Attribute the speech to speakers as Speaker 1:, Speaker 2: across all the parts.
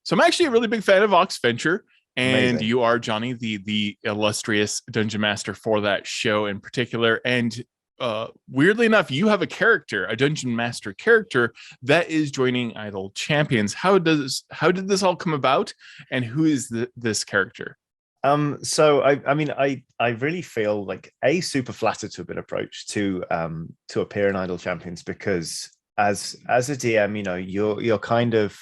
Speaker 1: So I'm actually a really big fan of Oxventure, and
Speaker 2: Amazing.
Speaker 1: you are Johnny, the illustrious dungeon master for that show in particular. And weirdly enough, you have a character, a dungeon master character that is joining Idle Champions. How did this all come about, and who is this character?
Speaker 2: So I really feel like super flattered to have been approached to appear in Idle Champions because as a DM, you're kind of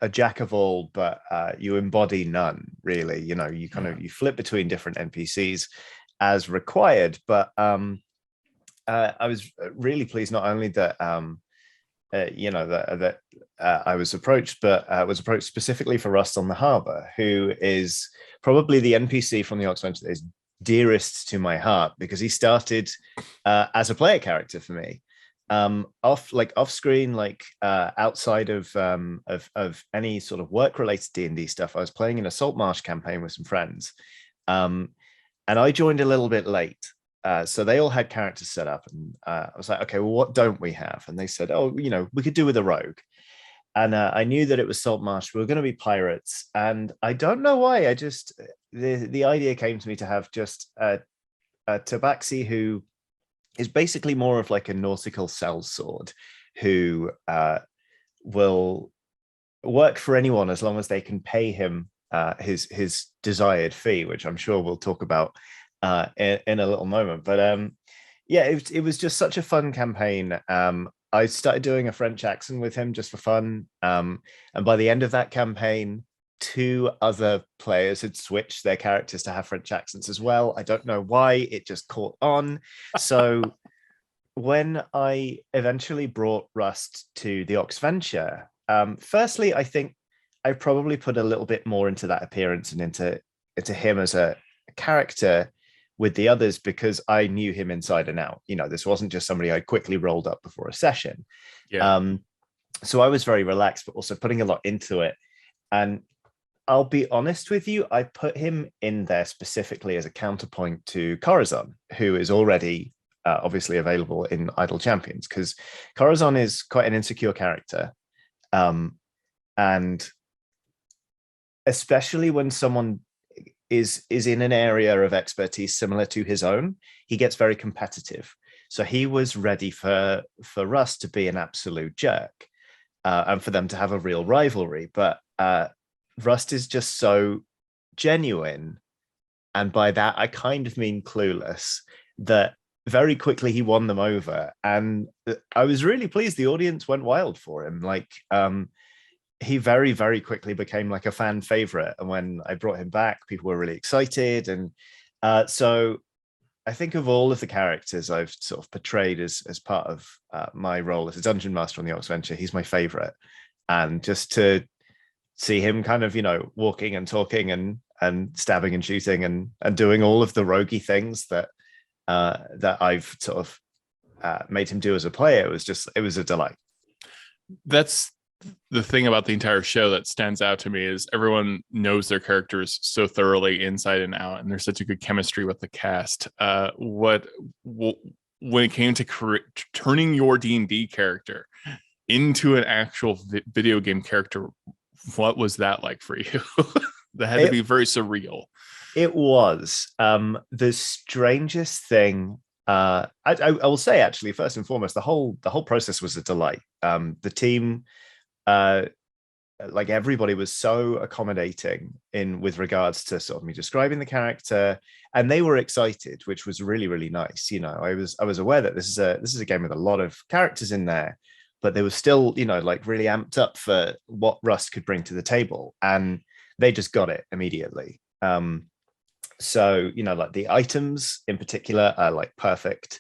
Speaker 2: a jack of all, but you embody none, really. You kind
Speaker 1: Yeah.
Speaker 2: of you flip between different NPCs as required. But I was really pleased not only that I was approached, but was approached specifically for Rust on the Harbour, who is probably the NPC from the Oxventure that is dearest to my heart because he started as a player character for me. Off screen, outside of any sort of work related D&D stuff, I was playing in a Salt Marsh campaign with some friends, um, and I joined a little bit late. So they all had characters set up, and I was like, okay, well, what don't we have? And they said, oh, we could do with a rogue. And I knew that it was Salt Marsh. We were going to be pirates, and I don't know why. The idea came to me to have just a Tabaxi who is basically more of like a nautical sellsword who will work for anyone as long as they can pay him his desired fee, which I'm sure we'll talk about in a little moment. But yeah, it was just such a fun campaign. I started doing a French accent with him just for fun. And by the end of that campaign, two other players had switched their characters to have French accents as well. I don't know why, it just caught on. So when I eventually brought Rust to the Oxventure, firstly, I think I probably put a little bit more into that appearance and into him as a character with the others because I knew him inside and out. This wasn't just somebody I quickly rolled up before a session.
Speaker 1: Yeah.
Speaker 2: So I was very relaxed, but also putting a lot into it. And I'll be honest with you, I put him in there specifically as a counterpoint to Corazon, who is already obviously available in Idle Champions, because Corazon is quite an insecure character. And especially when someone is in an area of expertise similar to his own, he gets very competitive. So he was ready for Rust to be an absolute jerk, and for them to have a real rivalry. But Rust is just so genuine, and by that I kind of mean clueless, that very quickly he won them over, and I was really pleased the audience went wild for him. He very, very quickly became like a fan favorite. And when I brought him back, people were really excited. And so I think of all of the characters I've sort of portrayed as part of my role as a dungeon master on the Oxventure, he's my favorite. And just to see him kind of, walking and talking and stabbing and shooting and doing all of the roguey things that I've sort of made him do as a player, it was a delight.
Speaker 1: That's the thing about the entire show that stands out to me is everyone knows their characters so thoroughly inside and out, and there's such a good chemistry with the cast. When it came to turning your D&D character into an actual video game character, what was that like for you? That had to be very surreal.
Speaker 2: It was the strangest thing. I will say, actually, first and foremost, the whole process was a delight. The team, everybody was so accommodating with regards to sort of me describing the character, and they were excited, which was really, really nice. I was aware that this is a game with a lot of characters in there, but they were still, really amped up for what Rust could bring to the table, and they just got it immediately. So, the items in particular are like perfect.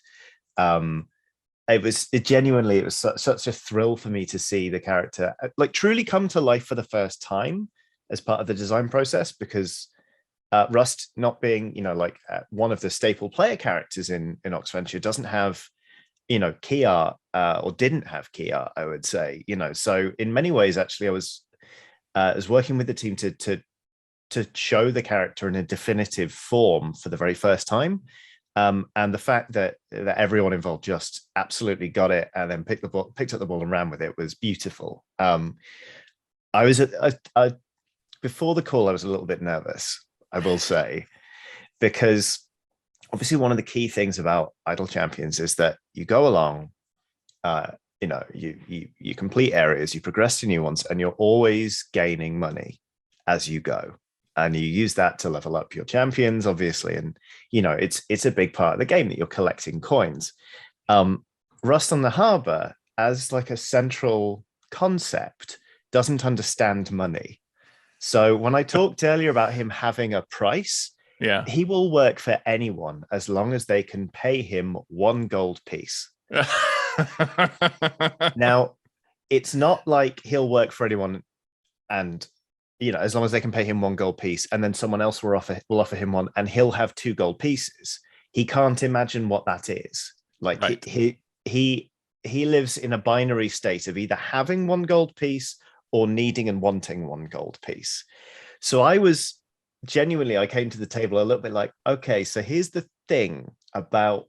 Speaker 2: It was such a thrill for me to see the character truly come to life for the first time as part of the design process, because Rust, not being one of the staple player characters in Oxventure, doesn't have key art, or didn't have key art, I would say. So in many ways, actually, I was working with the team to show the character in a definitive form for the very first time. And the fact that everyone involved just absolutely got it and then picked up the ball and ran with it was beautiful. I was before the call, I was a little bit nervous, I will say, because obviously one of the key things about Idle Champions is that you go along, you complete areas, you progress to new ones, and you're always gaining money as you go. And you use that to level up your champions, obviously. And it's a big part of the game that you're collecting coins. Rust on the Harbour, as like a central concept, doesn't understand money. So when I talked earlier about him having a price,
Speaker 1: Yeah.
Speaker 2: he will work for anyone as long as they can pay him 1 gold piece. Now, it's not like he'll work for anyone and as long as they can pay him 1 gold piece, and then someone else will offer him one, and he'll have 2 gold pieces. He can't imagine what that is. Like
Speaker 1: Right.
Speaker 2: he lives in a binary state of either having 1 gold piece or needing and wanting 1 gold piece. So I came to the table a little bit like, okay, so here's the thing about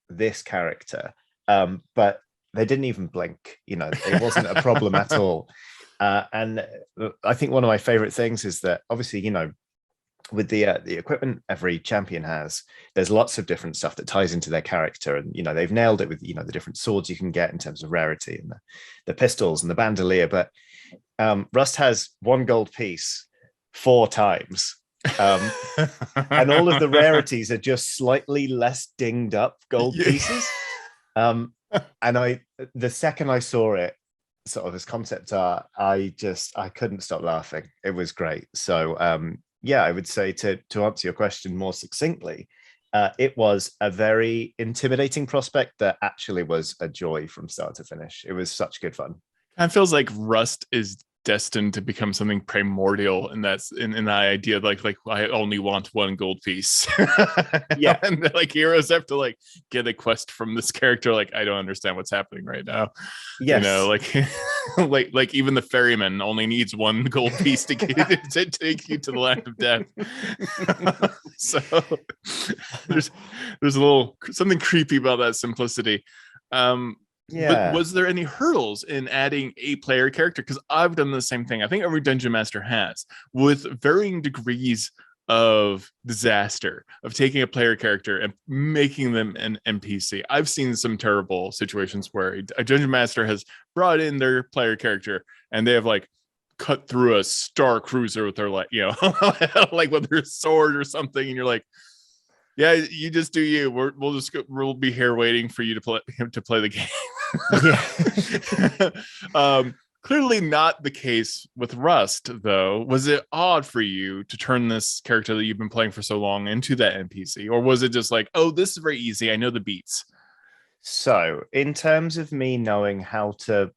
Speaker 2: this character. But they didn't even blink. It wasn't a problem at all. And I think one of my favorite things is that obviously, with the equipment every champion has, there's lots of different stuff that ties into their character, and they've nailed it with the different swords you can get in terms of rarity, and the pistols and the bandolier. But Rust has 1 gold piece 4 times. And all of the rarities are just slightly less dinged up gold pieces. And the second I saw it sort of as concept art, I couldn't stop laughing. It was great. So I would say to answer your question more succinctly, it was a very intimidating prospect that actually was a joy from start to finish. It was such good fun.
Speaker 1: It feels like Rust is destined to become something primordial, and that's in the idea of like I only want 1 gold piece.
Speaker 2: Yeah.
Speaker 1: And like heroes have to like get a quest from this character, like I don't understand what's happening right now.
Speaker 2: Yes.
Speaker 1: Like even the ferryman only needs 1 gold piece to take you to the land of death. So there's a little something creepy about that simplicity. But was there any hurdles in adding a player character? Because I've done the same thing. I think every dungeon master has, with varying degrees of disaster, of taking a player character and making them an NPC. I've seen some terrible situations where a dungeon master has brought in their player character and they have like cut through a star cruiser with their like with their sword or something, and you're like, yeah, you just do you. We'll be here waiting for you to play the game.
Speaker 2: Yeah.
Speaker 1: Clearly not the case with Rust, though. Was it odd for you to turn this character that you've been playing for so long into that NPC, or was it just like, oh, this is very easy, I know the beats?
Speaker 2: So, in terms of me knowing how to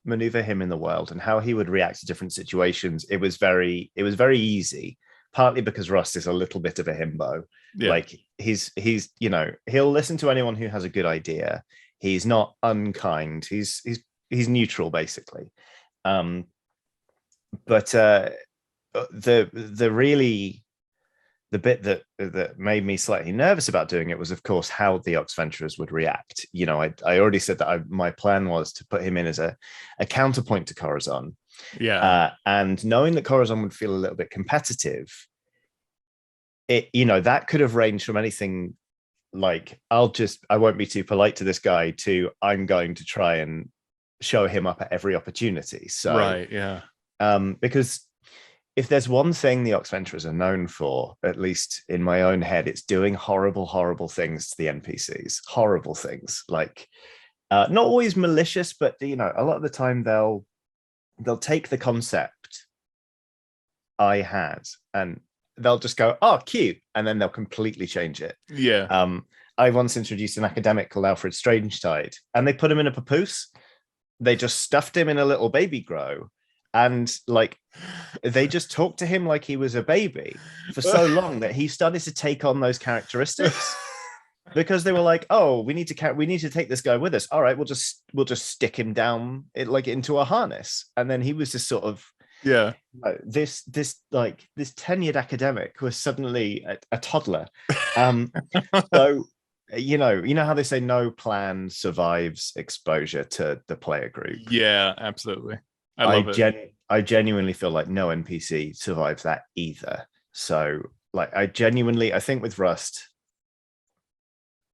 Speaker 2: maneuver him in the world and how he would react to different situations, it was very easy. Partly because Rust is a little bit of a himbo.
Speaker 1: Yeah.
Speaker 2: Like he's he'll listen to anyone who has a good idea. He's not unkind. He's neutral basically. But the bit that made me slightly nervous about doing it was, of course, how the Oxventurers would react. I already said that my plan was to put him in as a counterpoint to Corazon.
Speaker 1: Yeah.
Speaker 2: And knowing that Corazon would feel a little bit competitive, that could have ranged from anything like, I won't be too polite to this guy, to I'm going to try and show him up at every opportunity. So,
Speaker 1: right. Yeah.
Speaker 2: Because if there's one thing the Oxventurers are known for, at least in my own head, it's doing horrible, horrible things to the NPCs. Horrible things, like not always malicious, but a lot of the time they'll take the concept I had and they'll just go, oh, cute, and then they'll completely change it.
Speaker 1: Yeah.
Speaker 2: I once introduced an academic called Alfred Strangetide, and they put him in a papoose. They just stuffed him in a little baby grow, and like they just talked to him like he was a baby for so long that he started to take on those characteristics. Because they were like, oh, we need to take this guy with us. All right, we'll just stick him down into a harness, and then he was just sort of this tenured academic was suddenly a toddler. So how they say no plan survives exposure to the player group.
Speaker 1: Yeah, absolutely. I love it.
Speaker 2: I genuinely feel like no NPC survives that either. So like I think with Rust,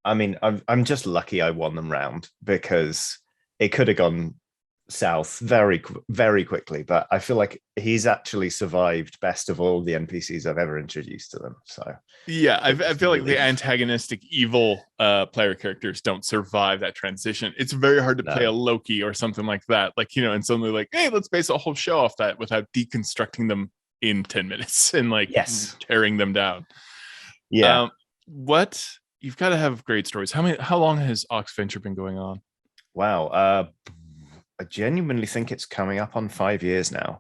Speaker 2: I mean, I'm just lucky I won them round because it could have gone south very quickly, but I feel like he's actually survived best of all the NPCs I've ever introduced to them. So
Speaker 1: yeah, I feel like the antagonistic evil player characters don't survive that transition. It's very hard to play a Loki or something like that, like, you know, and suddenly like, hey, let's base a whole show off that without deconstructing them in 10 minutes and like tearing them down. What you've got to have great stories. How long has Oxventure been going on?
Speaker 2: Wow. I genuinely think it's coming up on 5 years now,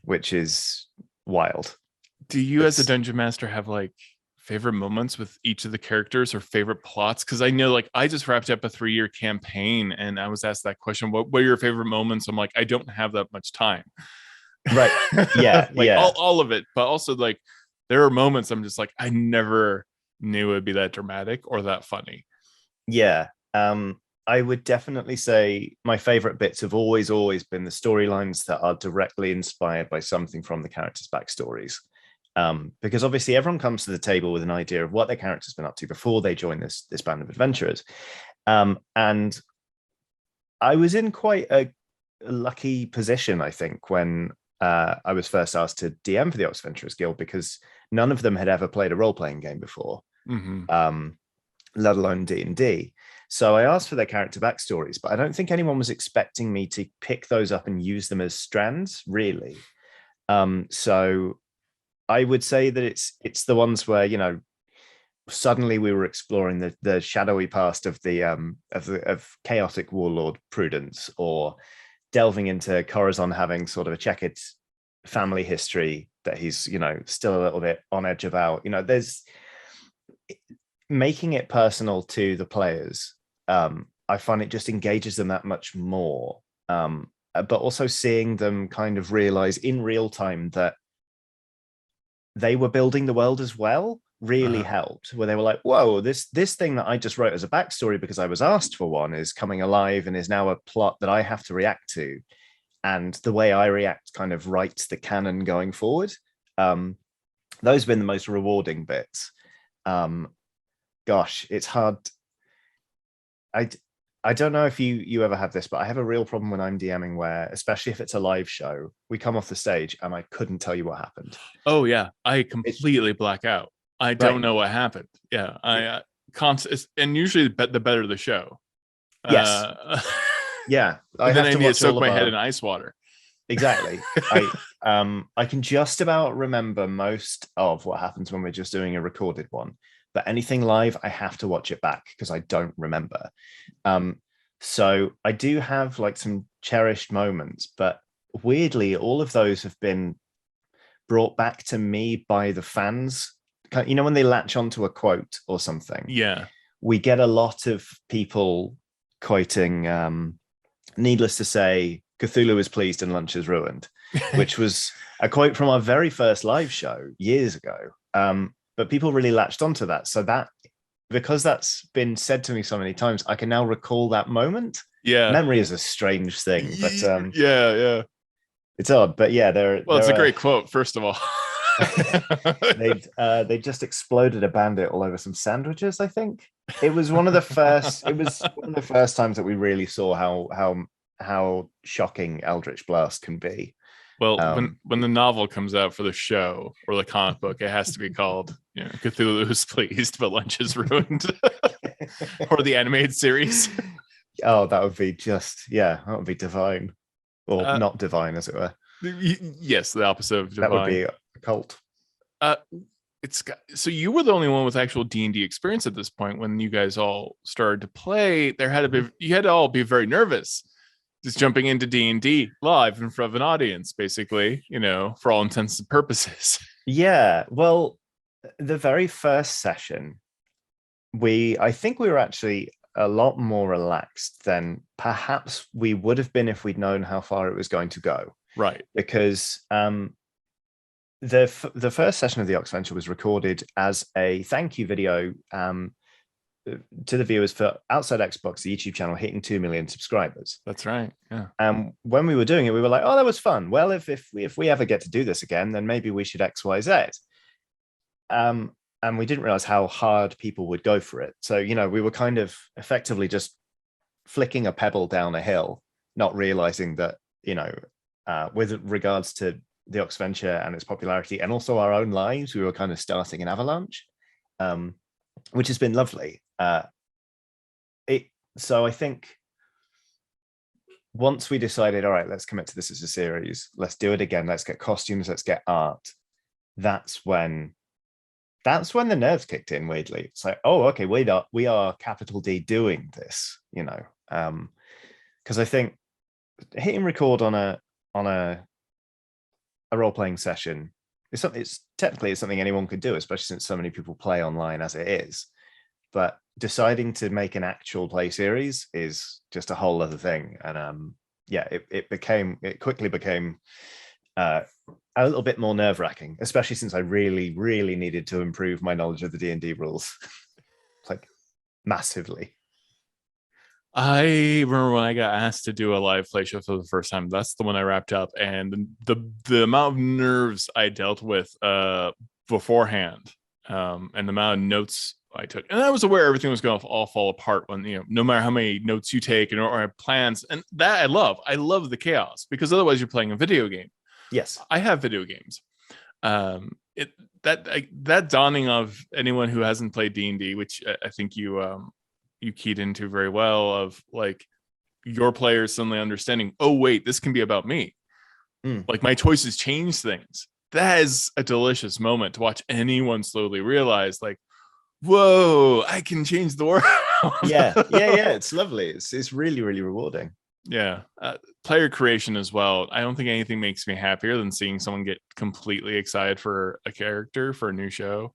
Speaker 2: which is wild.
Speaker 1: Do you as a dungeon master have like favorite moments with each of the characters or favorite plots? Because I know like I just wrapped up a 3-year campaign and I was asked that question, what are your favorite moments? I'm like, I don't have that much time.
Speaker 2: Right. Yeah.
Speaker 1: Like all of it. But also like there are moments I'm just like, I never knew it'd be that dramatic or that funny.
Speaker 2: Yeah. I would definitely say my favorite bits have always been the storylines that are directly inspired by something from the characters' backstories. Because obviously everyone comes to the table with an idea of what their character's been up to before they join this band of adventurers. And I was in quite a lucky position, I think, when I was first asked to DM for the Oxventurers Guild, because none of them had ever played a role-playing game before, let alone D&D. So I asked for their character backstories, but I don't think anyone was expecting me to pick those up and use them as strands, really. So I would say that it's the ones where, you know, suddenly we were exploring the shadowy past of of chaotic warlord Prudence, or delving into Corazon having sort of a checkered family history that he's, you know, still a little bit on edge about. You know, there's making it personal to the players. I find it just engages them that much more. But also seeing them kind of realize in real time that they were building the world as well really helped, where they were like, whoa, this thing that I just wrote as a backstory because I was asked for one is coming alive and is now a plot that I have to react to. And the way I react kind of writes the canon going forward. Those have been the most rewarding bits. Gosh, it's hard. I don't know if you ever have this, but I have a real problem when I'm DMing where, especially if it's a live show, we come off the stage and I couldn't tell you what happened.
Speaker 1: Oh yeah, I completely black out. I don't know what happened. Yeah, I and usually the better the show.
Speaker 2: Yes. Yeah.
Speaker 1: Then I need to soak my head in ice water.
Speaker 2: Exactly. I can just about remember most of what happens when we're just doing a recorded one, but anything live, I have to watch it back because I don't remember. So I do have like some cherished moments, but weirdly, all of those have been brought back to me by the fans. You know, when they latch onto a quote or something.
Speaker 1: Yeah.
Speaker 2: We get a lot of people quoting, needless to say, Cthulhu is pleased and lunch is ruined, which was a quote from our very first live show years ago. But people really latched onto that. So that, because that's been said to me so many times, I can now recall that moment.
Speaker 1: Yeah.
Speaker 2: Memory is a strange thing, but
Speaker 1: yeah.
Speaker 2: It's odd, but yeah,
Speaker 1: it's a great quote, first of all.
Speaker 2: They just exploded a bandit all over some sandwiches, I think. It was one of the first times that we really saw how shocking Eldritch Blast can be.
Speaker 1: Well, when the novel comes out for the show or the comic book, it has to be called, you know, Cthulhu is pleased, but lunch is ruined. Or the animated series.
Speaker 2: Oh, that would be that would be divine. Or not divine, as it were.
Speaker 1: Yes, the opposite of divine.
Speaker 2: That would be a cult.
Speaker 1: So you were the only one with actual D&D experience at this point when you guys all started to play. You had to all be very nervous. Just jumping into D&D live in front of an audience, basically, you know, for all intents and purposes.
Speaker 2: Yeah, well, the very first session, I think we were actually a lot more relaxed than perhaps we would have been if we'd known how far it was going to go.
Speaker 1: Right.
Speaker 2: Because the first session of the Oxventure was recorded as a thank you video to the viewers for Outside Xbox, the YouTube channel, hitting 2 million subscribers.
Speaker 1: That's right. Yeah.
Speaker 2: And when we were doing it, we were like, "Oh, that was fun. Well, if we ever get to do this again, then maybe we should X, Y, Z." And we didn't realize how hard people would go for it. So, we were kind of effectively just flicking a pebble down a hill, not realizing that, with regards to the Oxventure and its popularity, and also our own lives, we were kind of starting an avalanche, which has been lovely. So I think once we decided, all right, let's commit to this as a series, let's do it again, let's get costumes, let's get art. That's when the nerves kicked in, weirdly. It's like, oh, okay, we are capital D doing this, because I think hitting record on a role-playing session is something. It's technically something anyone could do, especially since so many people play online as it is. But deciding to make an actual play series is just a whole other thing. And it quickly became a little bit more nerve-wracking, especially since I really, really needed to improve my knowledge of the D&D rules, like massively.
Speaker 1: I remember when I got asked to do a live play show for the first time. That's the one I wrapped up, and the amount of nerves I dealt with beforehand, and the amount of notes I took, and I was aware everything was going to all fall apart when no matter how many notes you take or plans, and that I love the chaos, because otherwise you're playing a video game.
Speaker 2: Yes,
Speaker 1: I have video games. That dawning of anyone who hasn't played D&D, which I think you keyed into very well, of like your players suddenly understanding, oh wait, this can be about me. Like my choices change things. That is a delicious moment to watch anyone slowly realize, like, whoa, I can change the world.
Speaker 2: yeah. It's lovely. It's really, really rewarding.
Speaker 1: Yeah. Player creation as well. I don't think anything makes me happier than seeing someone get completely excited for a character, for a new show.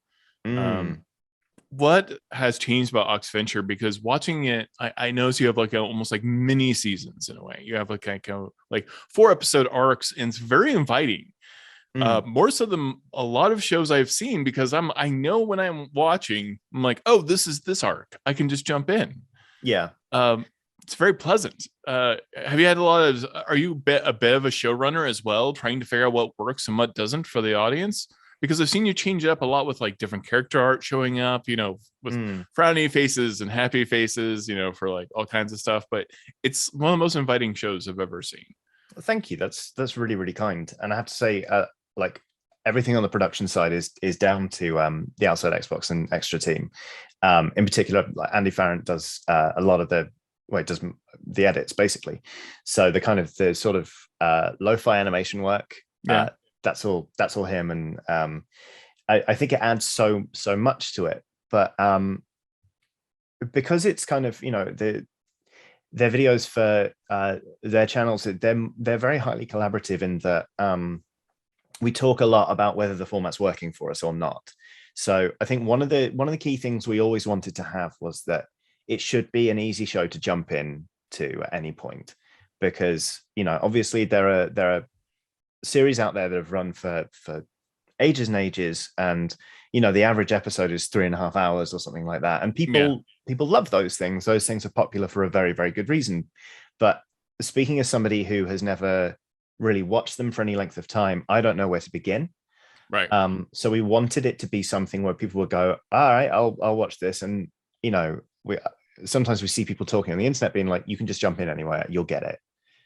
Speaker 1: What has changed about Oxventure? Because watching it, I notice you have like almost like mini seasons in a way. You have like 4-episode arcs, and it's very inviting. More so than a lot of shows I've seen, because I know when I'm watching, I'm like, oh, this is this arc, I can just jump in.
Speaker 2: Yeah.
Speaker 1: It's very pleasant. Have you had are you a bit of a showrunner as well, trying to figure out what works and what doesn't for the audience? Because I've seen you change it up a lot with like different character art showing up, with frowny faces and happy faces, for like all kinds of stuff. But it's one of the most inviting shows I've ever seen.
Speaker 2: Thank you. That's really, really kind. And I have to say, like everything on the production side is down to the Outside Xbox and Extra team. In particular, like Andy Farrant does a lot of does the edits basically. So the sort of lo-fi animation work.
Speaker 1: Yeah.
Speaker 2: That's all him. And I think it adds so much to it. But because it's kind of, their videos for their channels, they're very highly collaborative in that we talk a lot about whether the format's working for us or not. So I think one of the key things we always wanted to have was that it should be an easy show to jump in to at any point, because obviously there are series out there that have run for ages and ages, and the average episode is 3.5 hours or something like that, and people love those things. Those things are popular for a very, very good reason. But speaking as somebody who has never really watched them for any length of time, I don't know where to begin.
Speaker 1: Right.
Speaker 2: So we wanted it to be something where people would go, all right, I'll watch this. And sometimes we see people talking on the internet being like, you can just jump in anywhere, you'll get it.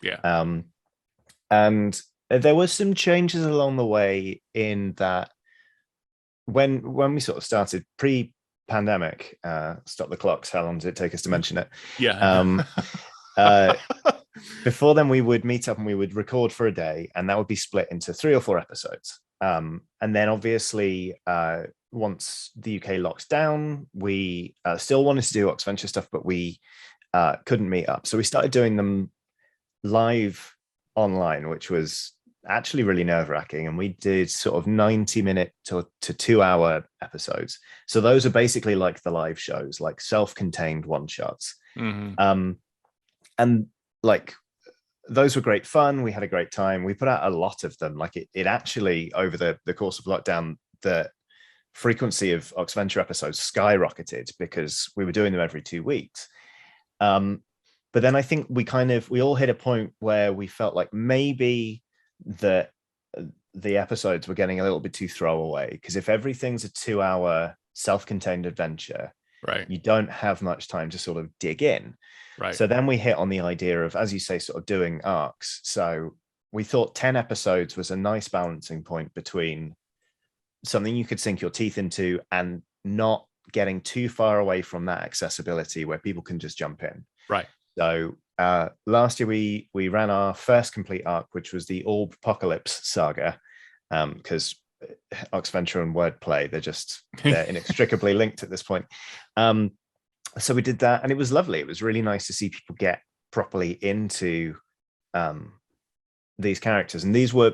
Speaker 1: Yeah.
Speaker 2: And there were some changes along the way, in that when we sort of started pre-pandemic, stop the clocks, how long does it take us to mention it?
Speaker 1: Yeah.
Speaker 2: Before then, we would meet up and we would record for a day, and that would be split into 3 or 4 episodes. And then obviously, once the UK locks down, we still wanted to do Oxventure stuff, but we couldn't meet up. So we started doing them live online, which was actually really nerve-wracking. And we did sort of 90-minute to 2-hour episodes. So those are basically like the live shows, like self-contained one-shots. And like, those were great fun. We had a great time. We put out a lot of them. Like it actually, over the course of lockdown, frequency of Oxventure episodes skyrocketed because we were doing them every 2 weeks. But then I think we all hit a point where we felt like maybe the episodes were getting a little bit too throwaway, because if everything's a 2-hour self-contained adventure,
Speaker 1: right,
Speaker 2: you don't have much time to sort of dig in.
Speaker 1: right.
Speaker 2: So then we hit on the idea of, as you say, sort of doing arcs. So we thought 10 episodes was a nice balancing point between something you could sink your teeth into and not getting too far away from that accessibility where people can just jump in.
Speaker 1: Right.
Speaker 2: So last year we ran our first complete arc, which was the Orb Apocalypse saga, because Oxventure and wordplay, they're inextricably linked at this point. So we did that, and it was lovely. It was really nice to see people get properly into these characters, and these were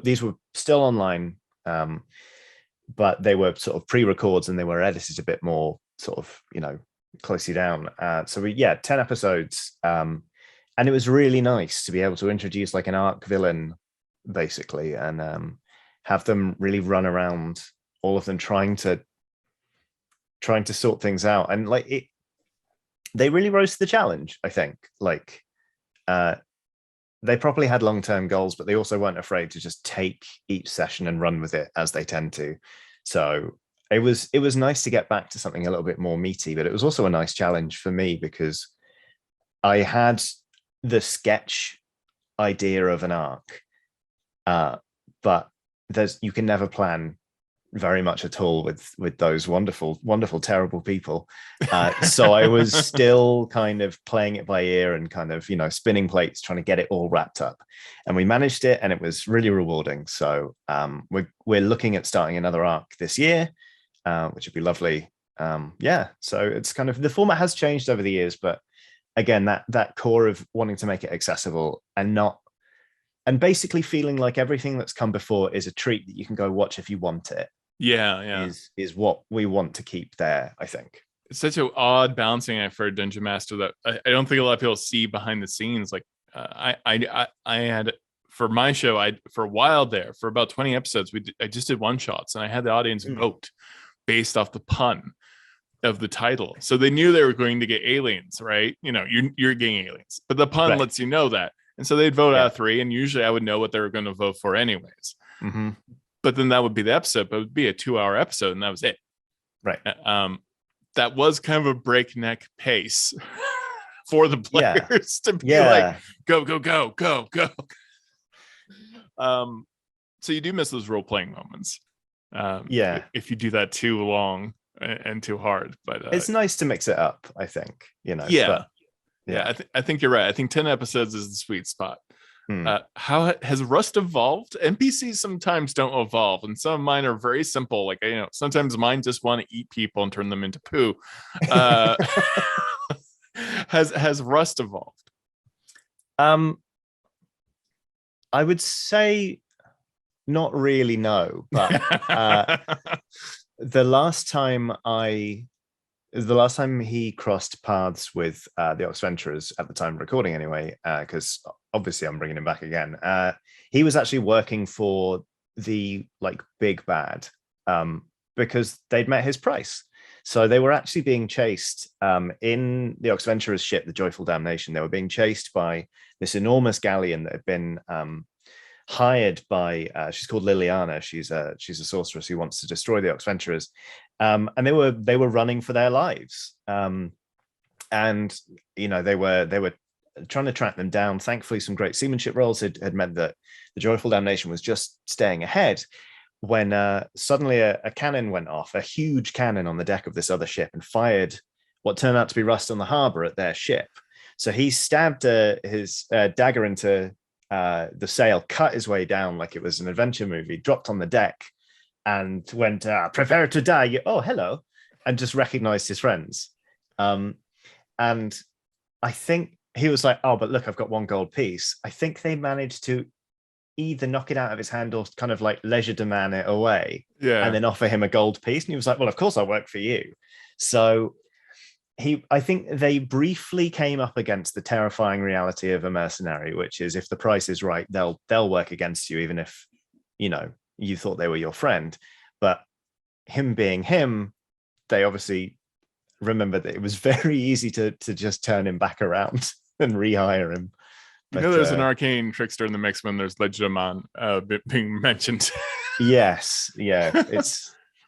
Speaker 2: still online, but they were sort of pre-records and they were edited a bit more sort of, closely down. So 10 episodes, and it was really nice to be able to introduce like an arc villain basically, and have them really run around, all of them trying to sort things out, and like they really rose to the challenge. I think like they probably had long-term goals, but they also weren't afraid to just take each session and run with it, as they tend to. So it was nice to get back to something a little bit more meaty, but it was also a nice challenge for me because I had the sketch idea of an arc, but you can never plan very much at all with those wonderful, terrible people. So I was still kind of playing it by ear and kind of, spinning plates, trying to get it all wrapped up. And we managed it, and it was really rewarding. So we're looking at starting another arc this year, which would be lovely. So it's kind of, the format has changed over the years, but again, that core of wanting to make it accessible and basically feeling like everything that's come before is a treat that you can go watch if you want it. Is what we want to keep there, I think.
Speaker 1: It's such an odd balancing act for a dungeon master that I don't think a lot of people see behind the scenes. Like I had, for my show, for a while there, for about 20 episodes, I just did one shots, and I had the audience vote based off the pun of the title, so they knew they were going to get aliens, right? You're getting aliens, but the pun lets you know that, and so they'd vote out of 3, and usually I would know what they were going to vote for anyways.
Speaker 2: Mm-hmm.
Speaker 1: But then that would be the episode, but it would be a 2-hour episode, and that was it.
Speaker 2: Right.
Speaker 1: That was kind of a breakneck pace for the players to be like, go, go, go, go, go. So you do miss those role-playing moments. If you do that too long and too hard, but
Speaker 2: it's nice to mix it up, I think.
Speaker 1: I think you're right. I think 10 episodes is the sweet spot. How has Rust evolved? NPCs sometimes don't evolve, and some of mine are very simple. Like, sometimes mine just want to eat people and turn them into poo. Has Rust evolved?
Speaker 2: I would say not really, no. But the last time he crossed paths with the Oxventurers at the time of recording anyway, because obviously I'm bringing him back again, he was actually working for the big bad, because they'd met his price. So they were actually being chased in the Oxventurers ship, the Joyful Damnation. They were being chased by this enormous galleon that had been hired by, she's called Liliana. She's a sorceress who wants to destroy the Oxventurers. And they were running for their lives. And they were trying to track them down. Thankfully, some great seamanship rolls had meant that the Joyful Damnation was just staying ahead, when suddenly a cannon went off, a huge cannon on the deck of this other ship, and fired what turned out to be Rust on the Harbour at their ship. So he stabbed his dagger into the sail, cut his way down like it was an adventure movie, dropped on the deck, and went, prepare to die. Oh, hello. And just recognized his friends. And I think he was like, oh, but look, I've got 1 gold piece. I think they managed to either knock it out of his hand or kind of like legerdemain it away, and then offer him a gold piece. And he was like, well, of course I'll work for you. So I think they briefly came up against the terrifying reality of a mercenary, which is, if the price is right, they'll work against you, even if, you thought they were your friend. But him being him, they obviously remember that it was very easy to just turn him back around and rehire him.
Speaker 1: You
Speaker 2: But
Speaker 1: know, there's an arcane trickster in the mix when there's Legerdemain being mentioned.
Speaker 2: yes, yeah,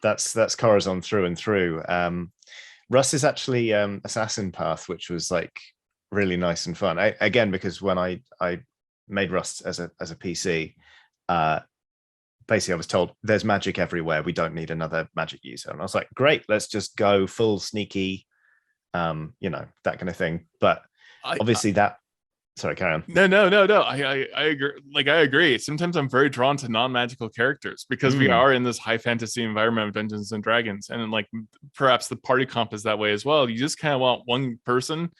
Speaker 2: that's Corazon through and through. Russ is actually Assassin Path, which was like really nice and fun. Again, because when I made Rust as a PC, basically I was told there's magic everywhere. We don't need another magic user, and I was like, great, let's just go full sneaky, that kind of thing. But obviously that. Sorry, carry on.
Speaker 1: No. I agree. Like, I agree. Sometimes I'm very drawn to non-magical characters because we are in this high fantasy environment of Dungeons and Dragons, and like perhaps the party comp is that way as well. You just kind of want one person,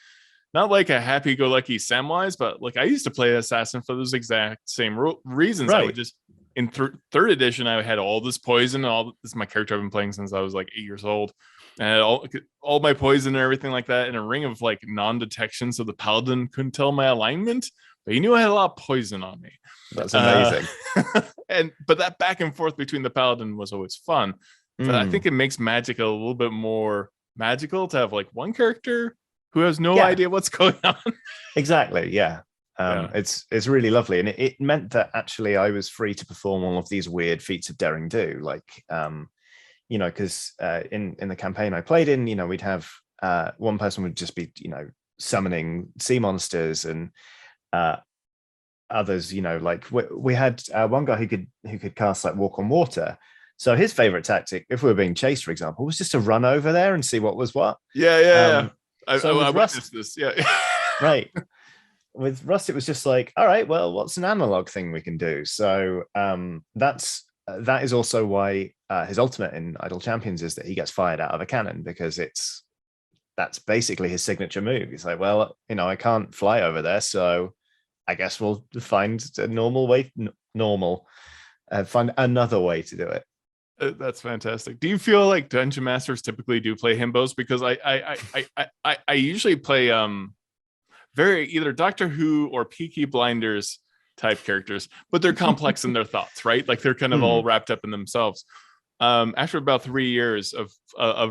Speaker 1: not like a happy-go-lucky Samwise, but like I used to play Assassin for those exact same reasons.
Speaker 2: Right.
Speaker 1: I would just in third edition, I had all this poison. This is my character I've been playing since I was like 8 years old. And I had all my poison and everything like that in a ring of like non-detection, so the paladin couldn't tell my alignment, but he knew I had a lot of poison on me.
Speaker 2: That's amazing.
Speaker 1: But that back and forth between the paladin was always fun. But I think it makes Magic a little bit more magical to have like one character who has no idea what's going on.
Speaker 2: Exactly. Yeah. It's really lovely, and it meant that actually I was free to perform all of these weird feats of daring do, like because in the campaign I played in, we'd have one person would just be summoning sea monsters, and others, like we had one guy who could cast like walk on water. So his favorite tactic, if we were being chased, for example, was just to run over there and see what was what.
Speaker 1: Yeah.
Speaker 2: I
Speaker 1: witnessed this. Yeah.
Speaker 2: Right. With Rust, it was just like, all right, well, what's an analog thing we can do? So that is also why his ultimate in Idle Champions is that he gets fired out of a cannon, because that's basically his signature move. He's like, well, I can't fly over there, so I guess we'll find a find another way to do it.
Speaker 1: That's fantastic. Do you feel like dungeon masters typically do play himbos? Because I usually play very either Doctor Who or Peaky Blinders type characters, but they're complex in their thoughts, right? Like they're kind of all wrapped up in themselves. After about 3 years of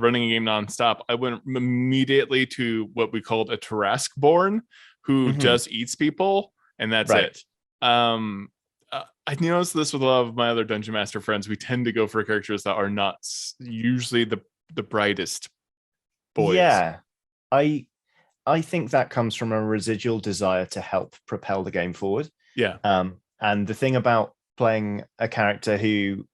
Speaker 1: running a game nonstop, I went immediately to what we called a Tarrasque born, who just eats people, and that's it. I noticed this with a lot of my other dungeon master friends. We tend to go for characters that are not usually the brightest boys.
Speaker 2: Yeah, I think that comes from a residual desire to help propel the game forward.
Speaker 1: Yeah.
Speaker 2: And the thing about playing a character who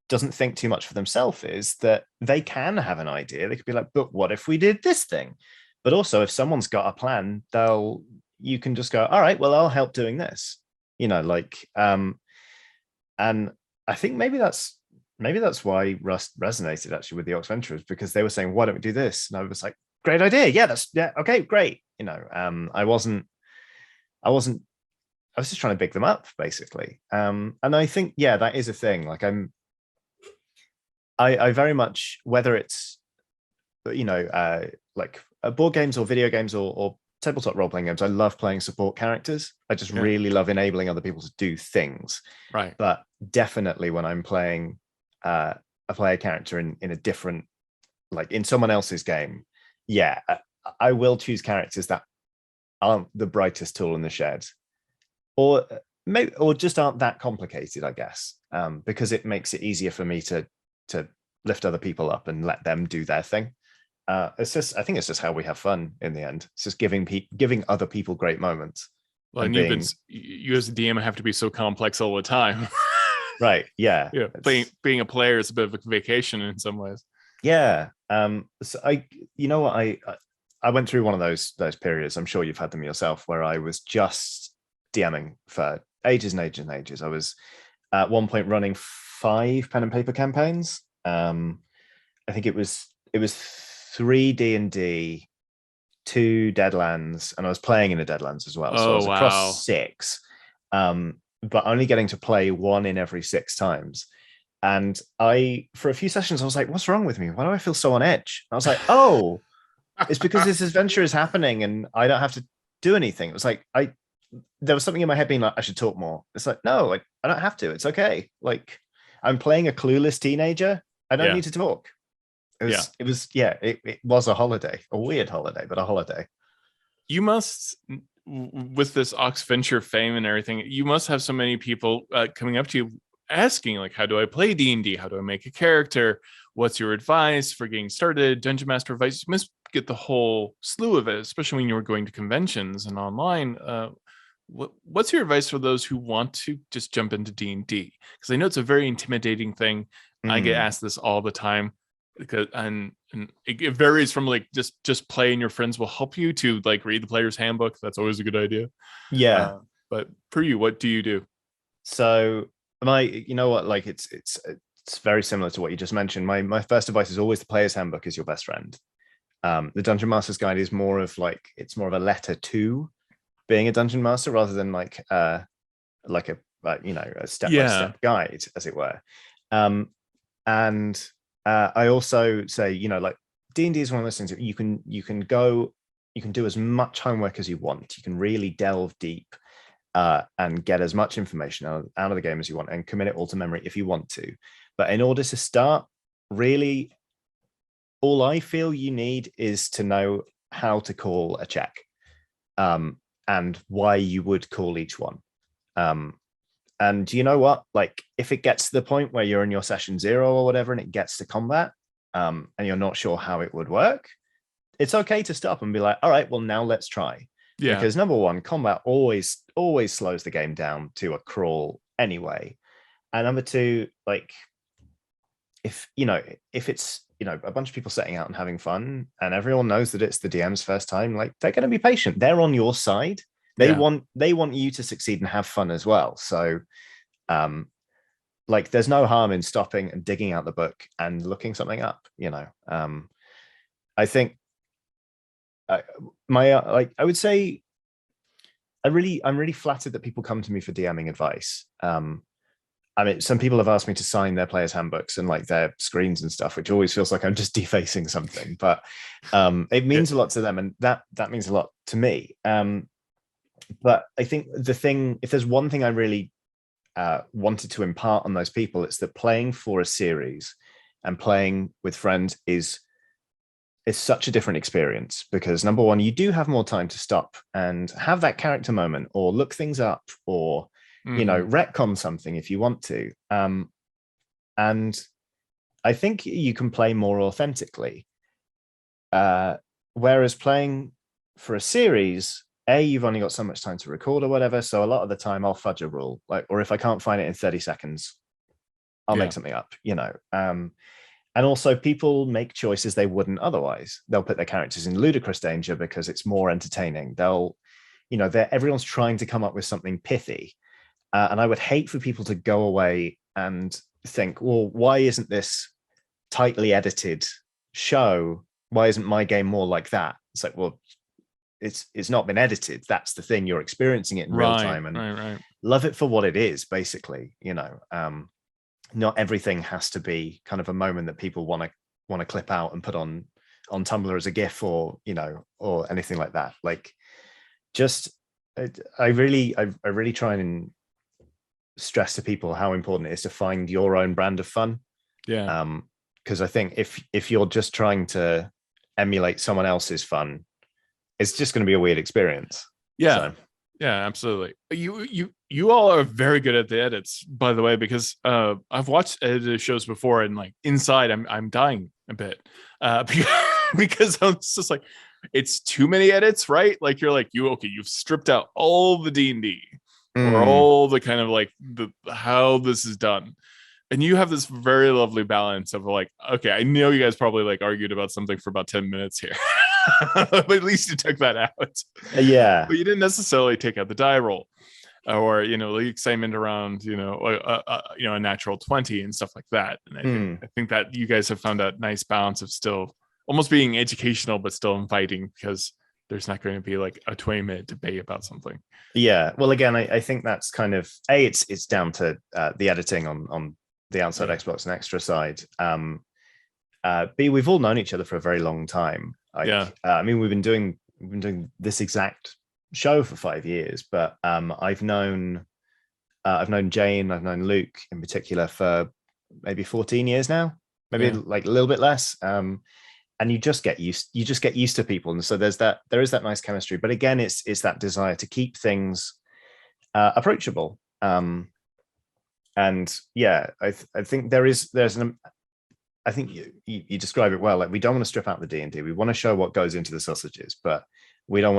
Speaker 2: doesn't think too much for themselves is that they can have an idea. They could be like, but what if we did this thing? But also, if someone's got a plan, you can just go, all right, well, I'll help doing this. And I think maybe that's why Rust resonated actually with the Oxventurers, because they were saying, why don't we do this? And I was like, great idea. Yeah, okay, great. I was just trying to big them up, basically. And I think, that is a thing. Like I very much, whether it's, like board games or video games or tabletop role-playing games, I love playing support characters. I just really love enabling other people to do things.
Speaker 1: Right.
Speaker 2: But definitely when I'm playing I play a character in a different, like in someone else's game, I will choose characters that aren't the brightest tool in the shed, or just aren't that complicated, I guess, because it makes it easier for me to lift other people up and let them do their thing. I think it's just how we have fun in the end. It's just giving other people great moments.
Speaker 1: Well, and you as a DM have to be so complex all the time.
Speaker 2: Right. Yeah.
Speaker 1: Being a player is a bit of a vacation in some ways.
Speaker 2: Yeah. So I went through one of those periods. I'm sure you've had them yourself, where I was just DMing for ages and ages and ages. I was at one point running 5 pen and paper campaigns. I think it was 3 D&D, 2 Deadlands, and I was playing in the Deadlands as well. So I was across 6, but only getting to play 1 in every 6 times. And for a few sessions, I was like, what's wrong with me? Why do I feel so on edge? And I was like, oh, it's because this adventure is happening and I don't have to do anything. It was like, there was something in my head being like, I should talk more. It's like, no, like I don't have to. It's okay. Like I'm playing a clueless teenager. I don't
Speaker 1: Yeah.
Speaker 2: need to talk. It was a holiday, a weird holiday, but a holiday.
Speaker 1: You must, with this Oxventure fame and everything, you must have so many people coming up to you asking, like, how do I play D&D? How do I make a character? What's your advice for getting started? Dungeon Master advice. You must get the whole slew of it, especially when you were going to conventions and online. What's your advice for those who want to just jump into D&D? Because I know it's a very intimidating thing. I get asked this all the time, because and it varies from like just play and your friends will help you to like read the player's handbook. That's always a good idea.
Speaker 2: Yeah.
Speaker 1: But for you, what do you do?
Speaker 2: So you know what, like it's very similar to what you just mentioned. My first advice is always the player's handbook is your best friend. The Dungeon Master's Guide is more of a letter to being a dungeon master rather than like a step-by-step guide, as it were. And I also say, like D&D is one of those things that you can do as much homework as you want. You can really delve deep and get as much information out of the game as you want and commit it all to memory if you want to. But in order to start, really, all I feel you need is to know how to call a check, and why you would call each one. And you know what? Like, if it gets to the point where you're in your session 0 or whatever, and it gets to combat, and you're not sure how it would work, it's okay to stop and be like, all right, well, now let's try.
Speaker 1: Yeah.
Speaker 2: Because number one, combat always slows the game down to a crawl anyway. And number two, like, if it's a bunch of people setting out and having fun, and everyone knows that it's the DM's first time, like, they're going to be patient. They're on your side. They want you to succeed and have fun as well. So like, there's no harm in stopping and digging out the book and looking something up. I think I would say I'm really flattered that people come to me for DMing advice. I mean, some people have asked me to sign their players' handbooks and like their screens and stuff, which always feels like I'm just defacing something. But it means a lot to them, and that means a lot to me. But I think if there's one thing I really wanted to impart on those people, it's that playing for a series and playing with friends is such a different experience, because number one, you do have more time to stop and have that character moment or look things up or retcon something if you want to. And I think you can play more authentically. Whereas playing for a series, you've only got so much time to record or whatever. So a lot of the time I'll fudge a rule, or if I can't find it in 30 seconds, I'll make something up, and also people make choices they wouldn't otherwise. They'll put their characters in ludicrous danger because it's more entertaining. Everyone's trying to come up with something pithy. And I would hate for people to go away and think, well, why isn't this tightly edited show? Why isn't my game more like that? It's like, well, it's not been edited. That's the thing. You're experiencing it in real time, and love it for what it is, basically. Not everything has to be kind of a moment that people want to clip out and put on Tumblr as a GIF or anything like that. Like, just I really try and stress to people how important it is to find your own brand of fun. Because I think if you're just trying to emulate someone else's fun, it's just going to be a weird experience.
Speaker 1: Yeah absolutely. You all are very good at the edits, by the way, because I've watched edited shows before, and like inside I'm dying a bit because I'm just like, it's too many edits, right? Like, you're like, you've stripped out all the D&D or all the kind of like how this is done, and you have this very lovely balance of like, okay, I know you guys probably like argued about something for about 10 minutes here. But at least you took that out. But you didn't necessarily take out the die roll or the excitement around a natural 20 and stuff like that. And I think that you guys have found a nice balance of still almost being educational but still inviting, because there's not going to be like a 20-minute debate about something.
Speaker 2: Well, again, I think that's kind of it's down to the editing on the outside Xbox and Extra side. B, we've all known each other for a very long time. I mean, we've been doing this exact show for 5 years, but I've known Jane, I've known Luke in particular for maybe 14 years now. maybe like a little bit less. And you just get used to people, and so there is that nice chemistry. But again, it's that desire to keep things approachable. And yeah, I think I think you describe it well. Like, we don't want to strip out the D&D. We want to show what goes into the sausages, but we don't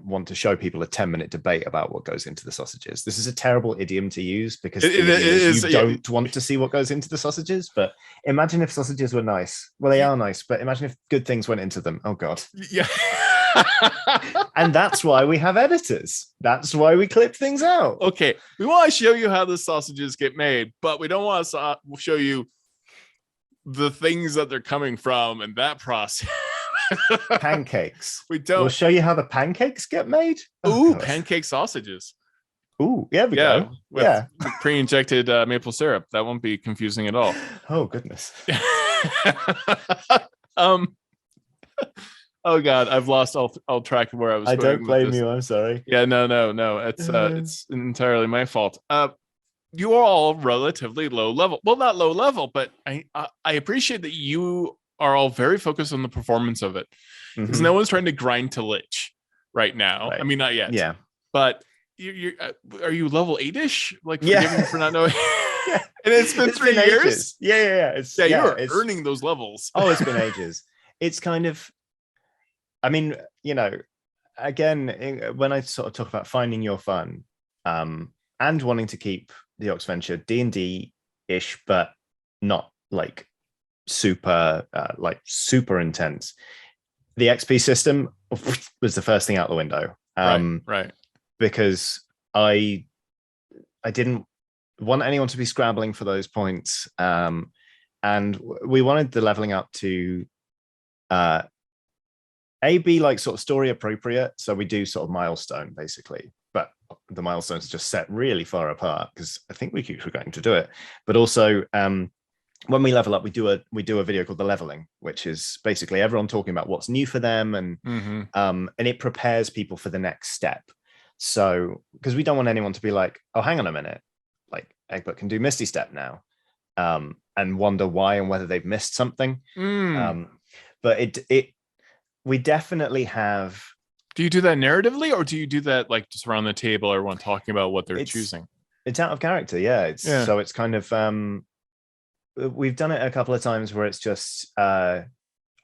Speaker 2: want to show people a 10-minute debate about what goes into the sausages. This is a terrible idiom to use, because you don't want to see what goes into the sausages. But imagine if sausages were nice. Well, they are nice, but imagine if good things went into them. Oh God.
Speaker 1: Yeah.
Speaker 2: And that's why we have editors. That's why we clip things out.
Speaker 1: Okay, we want to show you how the sausages get made, but we don't want to show you the things that they're coming from and that process.
Speaker 2: Pancakes.
Speaker 1: We'll
Speaker 2: show you how the pancakes get made.
Speaker 1: Ooh, pancake sausages.
Speaker 2: Ooh, yeah, we go.
Speaker 1: With pre-injected maple syrup. That won't be confusing at all.
Speaker 2: Oh goodness.
Speaker 1: Oh God, I've lost all track of where I was.
Speaker 2: I don't blame you. I'm sorry.
Speaker 1: Yeah, no. It's entirely my fault. You are all relatively low level. Well, not low level, but I appreciate that you are all very focused on the performance of it, because no one's trying to grind to lich right now. Right. I mean, not yet.
Speaker 2: Yeah,
Speaker 1: but you are you level 8ish? Like, forgive me for not knowing. Yeah. And it's been 3 years.
Speaker 2: Ages. Yeah.
Speaker 1: You're earning those levels.
Speaker 2: Oh, it's been ages. It's kind of, I mean, again, when I sort of talk about finding your fun, and wanting to keep the Oxventure D&D-ish, but not like super intense, the XP system was the first thing out the window.
Speaker 1: Right.
Speaker 2: Because I didn't want anyone to be scrabbling for those points, and we wanted the leveling up to be like sort of story appropriate. So we do sort of milestone basically, but the milestones are just set really far apart, because I think we keep forgetting to do it. But also, when we level up, we do a video called The Leveling, which is basically everyone talking about what's new for them, and and it prepares people for the next step. So, because we don't want anyone to be like, oh, hang on a minute, like Egbert can do Misty Step now, and wonder why and whether they've missed something. But we definitely have.
Speaker 1: Do you do that narratively, or do you do that like just around the table, everyone talking about what they're choosing?
Speaker 2: It's out of character, yeah. So it's kind of we've done it a couple of times where it's just I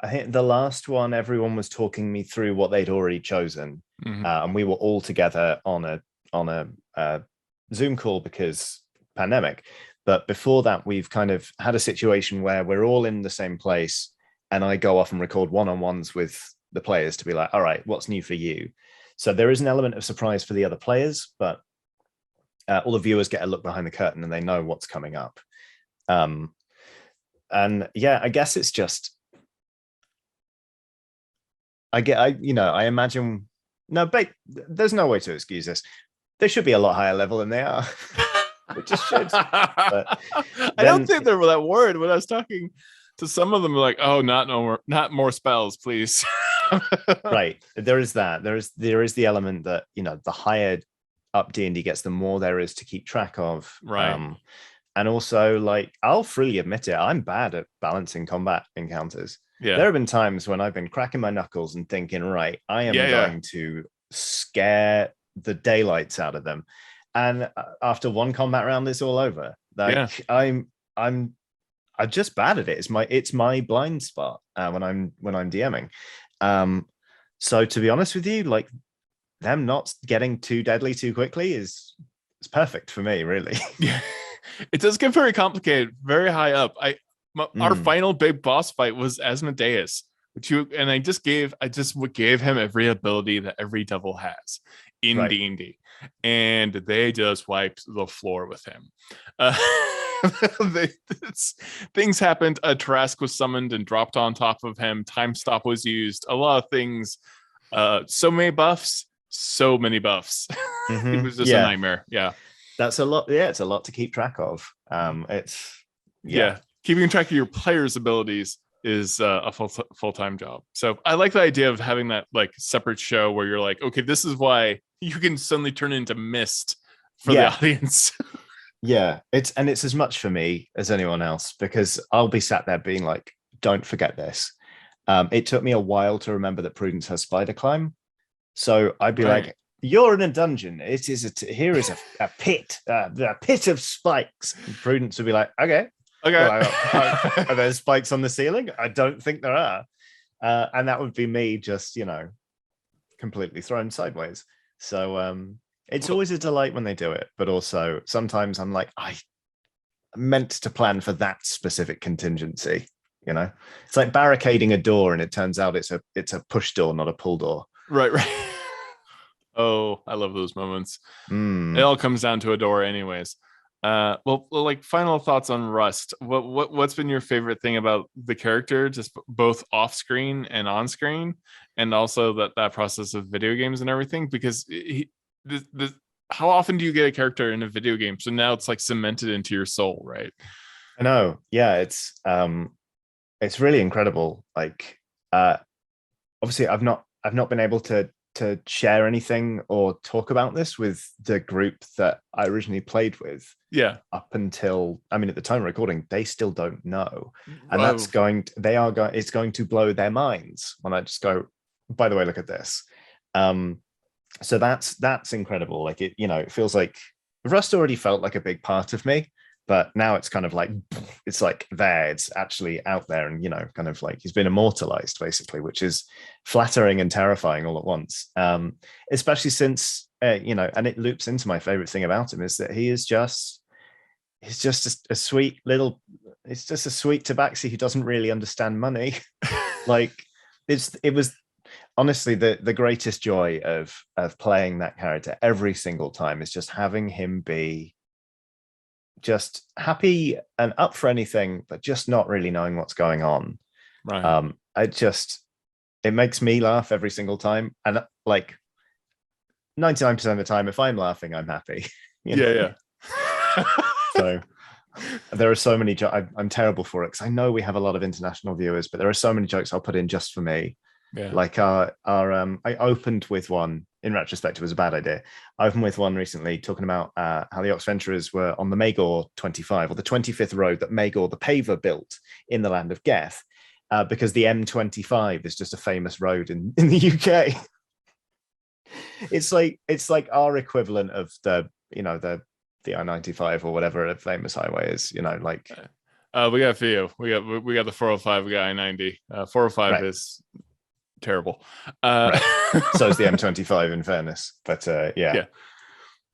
Speaker 2: think the last one, everyone was talking me through what they'd already chosen, and we were all together on a Zoom call because pandemic. But before that, we've kind of had a situation where we're all in the same place, and I go off and record one-on-ones with the players to be like, all right, what's new for you? So there is an element of surprise for the other players, but all the viewers get a look behind the curtain and they know what's coming up. And yeah, I guess it's just, I imagine, but there's no way to excuse this. They should be a lot higher level than they are. It just should. But
Speaker 1: I don't think they were that worried when I was talking to some of them. Like, oh, not more spells, please.
Speaker 2: Right. There is that. There is the element that, the higher up D&D gets, the more there is to keep track of.
Speaker 1: Right.
Speaker 2: And also, like, I'll freely admit it, I'm bad at balancing combat encounters.
Speaker 1: Yeah.
Speaker 2: There have been times when I've been cracking my knuckles and thinking, right, I am going to scare the daylights out of them. And after one combat round, it's all over. Like, I'm just bad at it. It's my blind spot when I'm DMing. So to be honest with you, like, them not getting too deadly too quickly is perfect for me, really.
Speaker 1: Yeah. It does get very complicated, very high up. Our final big boss fight was Asmodeus, I just gave him every ability that every devil has in D&D, and they just wiped the floor with him. Things happened. A Tarrasque was summoned and dropped on top of him. Time stop was used. A lot of things. So many buffs. It was just a nightmare. Yeah.
Speaker 2: That's a lot. Yeah, it's a lot to keep track of.
Speaker 1: Keeping track of your players' abilities is a full-time job. So I like the idea of having that like separate show where you're like, okay, this is why you can suddenly turn into Mist for the audience.
Speaker 2: Yeah, it's as much for me as anyone else because I'll be sat there being like, don't forget this. It took me a while to remember that Prudence has spider climb. So I'd be
Speaker 1: Right.
Speaker 2: like, you're in a dungeon. It is here is a pit of spikes. And Prudence would be like, okay.
Speaker 1: Okay.
Speaker 2: Well, are there spikes on the ceiling? I don't think there are. And that would be me just, completely thrown sideways. So it's
Speaker 1: Well,
Speaker 2: always a delight when they do it, but also sometimes I'm like, I meant to plan for that specific contingency. It's like barricading a door, and it turns out it's a push door, not a pull door.
Speaker 1: right, right. Oh, I love those moments. It
Speaker 2: Mm.
Speaker 1: all comes down to a door, anyways. Well, like final thoughts on Rust. What's been your favorite thing about the character, just both off screen and on screen, and also that process of video games and everything? Because how often do you get a character in a video game? So now it's like cemented into your soul, right?
Speaker 2: I know. Yeah, it's really incredible. Like, obviously, I've not been able to share anything or talk about this with the group that I originally played with
Speaker 1: Yeah.
Speaker 2: up until, I mean, at the time of recording, they still don't know. And
Speaker 1: Oh,
Speaker 2: it's going to blow their minds when I just go, by the way, look at this. So that's incredible. Like it feels like Rust already felt like a big part of me, but now it's kind of like it's like there, it's actually out there, and kind of like he's been immortalized basically, which is flattering and terrifying all at once. Especially since and it loops into my favorite thing about him is that he's just a sweet little, it's just a sweet tabaxi who doesn't really understand money. Like it was honestly the greatest joy of playing that character every single time is just having him be just happy and up for anything, but just not really knowing what's going on.
Speaker 1: right.
Speaker 2: It makes me laugh every single time, and like 99% of the time, if I'm laughing, I'm happy. you
Speaker 1: Yeah,
Speaker 2: know.
Speaker 1: yeah.
Speaker 2: So there are so many. I'm terrible for it because I know we have a lot of international viewers, but there are so many jokes I'll put in just for me.
Speaker 1: Yeah.
Speaker 2: Like I opened with one. In retrospect, it was a bad idea. I opened with one recently talking about how the Oxventurers were on the Magor 25, or the 25th road that Magor the paver built in the land of Geth, because the M25 is just a famous road in the UK. It's like our equivalent of the I-95 or whatever a famous highway is. Like
Speaker 1: We got a few. We got the 405. We got I-90. 405
Speaker 2: right,
Speaker 1: is terrible.
Speaker 2: right. So is the M25 in fairness, but yeah.
Speaker 1: Yeah.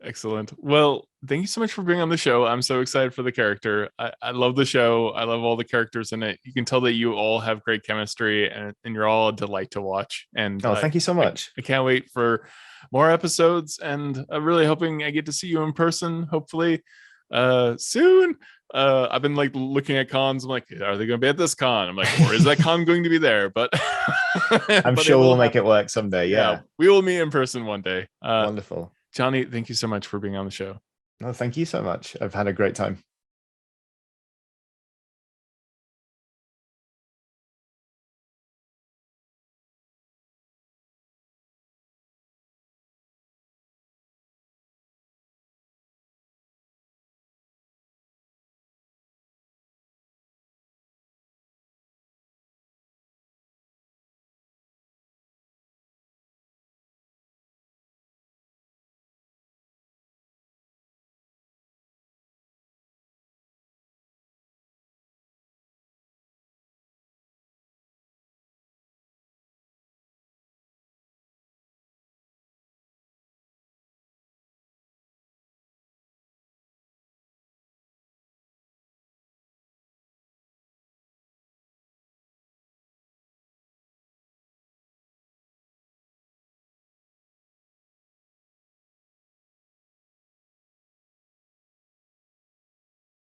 Speaker 1: Excellent. Well, thank you so much for being on the show. I'm so excited for the character. I love the show. I love all the characters in it. You can tell that you all have great chemistry, and you're all a delight to watch. And
Speaker 2: Oh, thank you so much.
Speaker 1: I can't wait for more episodes. And I'm really hoping I get to see you in person, hopefully soon. I've been like looking at cons. I'm like, are they going to be at this con? I'm like, or is that con going to be there? But
Speaker 2: I'm
Speaker 1: but
Speaker 2: sure
Speaker 1: it will
Speaker 2: we'll make
Speaker 1: happen.
Speaker 2: it work someday.
Speaker 1: Yeah,
Speaker 2: Yeah.
Speaker 1: we will meet in person one day.
Speaker 2: Wonderful.
Speaker 1: Johnny, thank you so much for being on the show.
Speaker 2: No, thank you so much. I've had a great time.